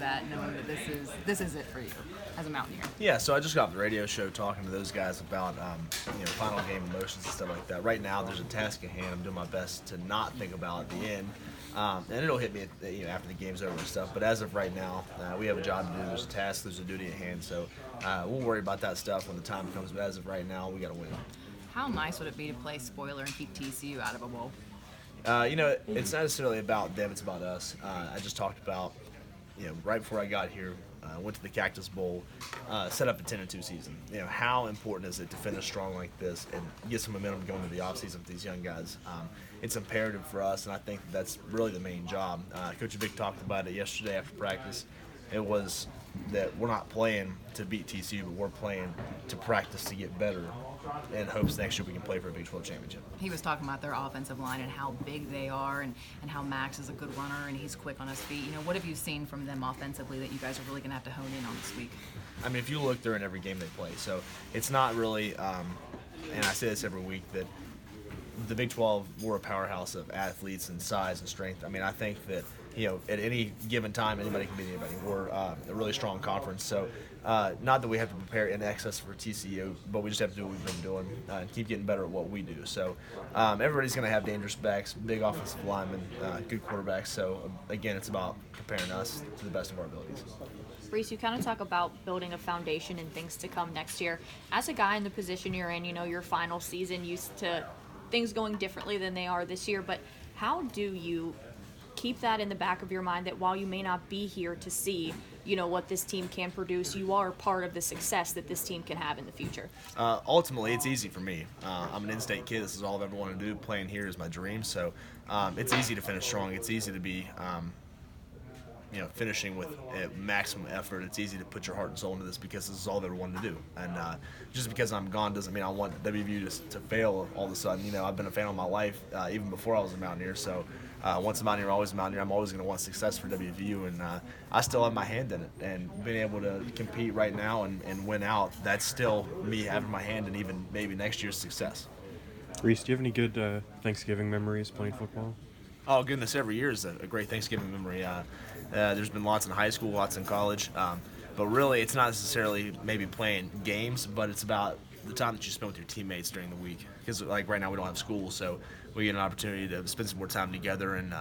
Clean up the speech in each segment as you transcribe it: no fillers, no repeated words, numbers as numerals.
that, knowing that this is it for you as a Mountaineer? Yeah, so I just got off the radio show talking to those guys about final game emotions and stuff like that. Right now, there's a task at hand. I'm doing my best to not think about at the end, and it'll hit me after the game's over and stuff. But as of right now, we have a job to do. There's a task. There's a duty at hand. So we'll worry about that stuff when the time comes. But as of right now, we got to win. How nice would it be to play spoiler and keep TCU out of a bowl? It's not necessarily about them. It's about us. I just talked about, right before I got here, went to the Cactus Bowl, set up a 10-2 season. How important is it to finish strong like this and get some momentum going into the offseason with these young guys? It's imperative for us, and I think that's really the main job. Coach Vic talked about it yesterday after practice. It was that we're not playing to beat TCU, but we're playing to practice to get better in hopes next year we can play for a Big 12 championship. He was talking about their offensive line and how big they are and how Max is a good runner and he's quick on his feet. What have you seen from them offensively that you guys are really going to have to hone in on this week? I mean, if you look, they're in every game they play. So it's not really, and I say this every week, that the Big 12, we're a powerhouse of athletes and size and strength. I mean, I think that, at any given time, anybody can beat anybody. We're a really strong conference. So not that we have to prepare in excess for TCU, but we just have to do what we've been doing and keep getting better at what we do. So everybody's going to have dangerous backs, big offensive linemen, good quarterbacks. So, again, it's about preparing us to the best of our abilities. Reese, you kind of talk about building a foundation and things to come next year. As a guy in the position you're in, your final season, used to things going differently than they are this year, but how do you keep that in the back of your mind that while you may not be here to see, what this team can produce, you are part of the success that this team can have in the future? Ultimately, it's easy for me. I'm an in-state kid. This is all I've ever wanted to do. Playing here is my dream. So it's easy to finish strong. It's easy to be finishing with maximum effort. It's easy to put your heart and soul into this because this is all they wanted to do. And just because I'm gone doesn't mean I want WVU to fail all of a sudden. I've been a fan of my life even before I was a Mountaineer. So once a Mountaineer, always a Mountaineer. I'm always going to want success for WVU, and I still have my hand in it. And being able to compete right now and win out, that's still me having my hand in even maybe next year's success. Reese, do you have any good Thanksgiving memories playing football? Oh, goodness, every year is a great Thanksgiving memory. There's been lots in high school, lots in college. But really, it's not necessarily maybe playing games, but it's about the time that you spend with your teammates during the week. Because, like, right now we don't have school, so we get an opportunity to spend some more time together and,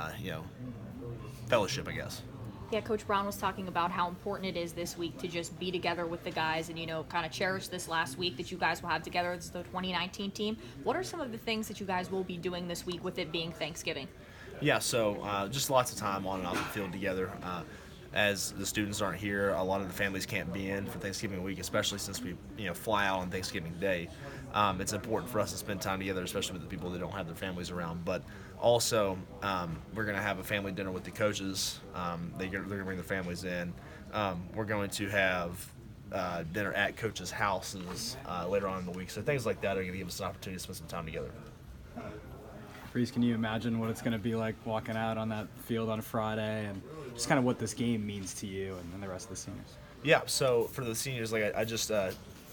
fellowship, I guess. Yeah, Coach Brown was talking about how important it is this week to just be together with the guys and, kind of cherish this last week that you guys will have together as the 2019 team. What are some of the things that you guys will be doing this week with it being Thanksgiving? Yeah, so just lots of time on and off the field together. As the students aren't here, a lot of the families can't be in for Thanksgiving week, especially since we fly out on Thanksgiving Day. It's important for us to spend time together, especially with the people that don't have their families around. But also, we're going to have a family dinner with the coaches. They're going to bring their families in. We're going to have dinner at coaches' houses later on in the week. So things like that are going to give us an opportunity to spend some time together. Reese, can you imagine what it's going to be like walking out on that field on a Friday and just kind of what this game means to you and the rest of the seniors? Yeah, so for the seniors, like I just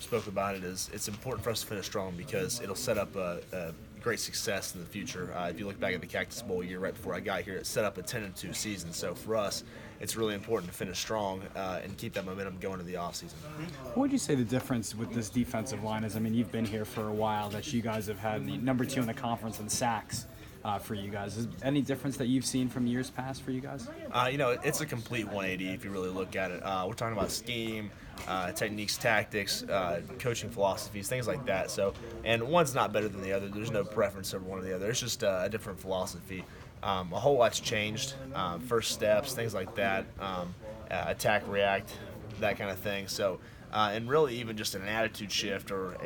spoke about it, is it's important for us to finish strong because it'll set up a great success in the future. If you look back at the Cactus Bowl year right before I got here, it set up a 10-2 season. So for us, it's really important to finish strong and keep that momentum going into the offseason. What would you say the difference with this defensive line is? I mean, you've been here for a while, that you guys have had the number 2 in the conference in sacks for you guys. Is any difference that you've seen from years past for you guys? It's a complete 180 if you really look at it. We're talking about scheme, techniques, tactics, coaching philosophies, things like that. So, and one's not better than the other. There's no preference over one or the other. It's just a different philosophy. A whole lot's changed. First steps, things like that. Attack, react, that kind of thing. So, and really even just an attitude shift or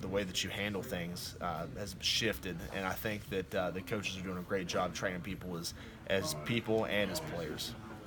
the way that you handle things has shifted, and I think that the coaches are doing a great job training people as people and as players.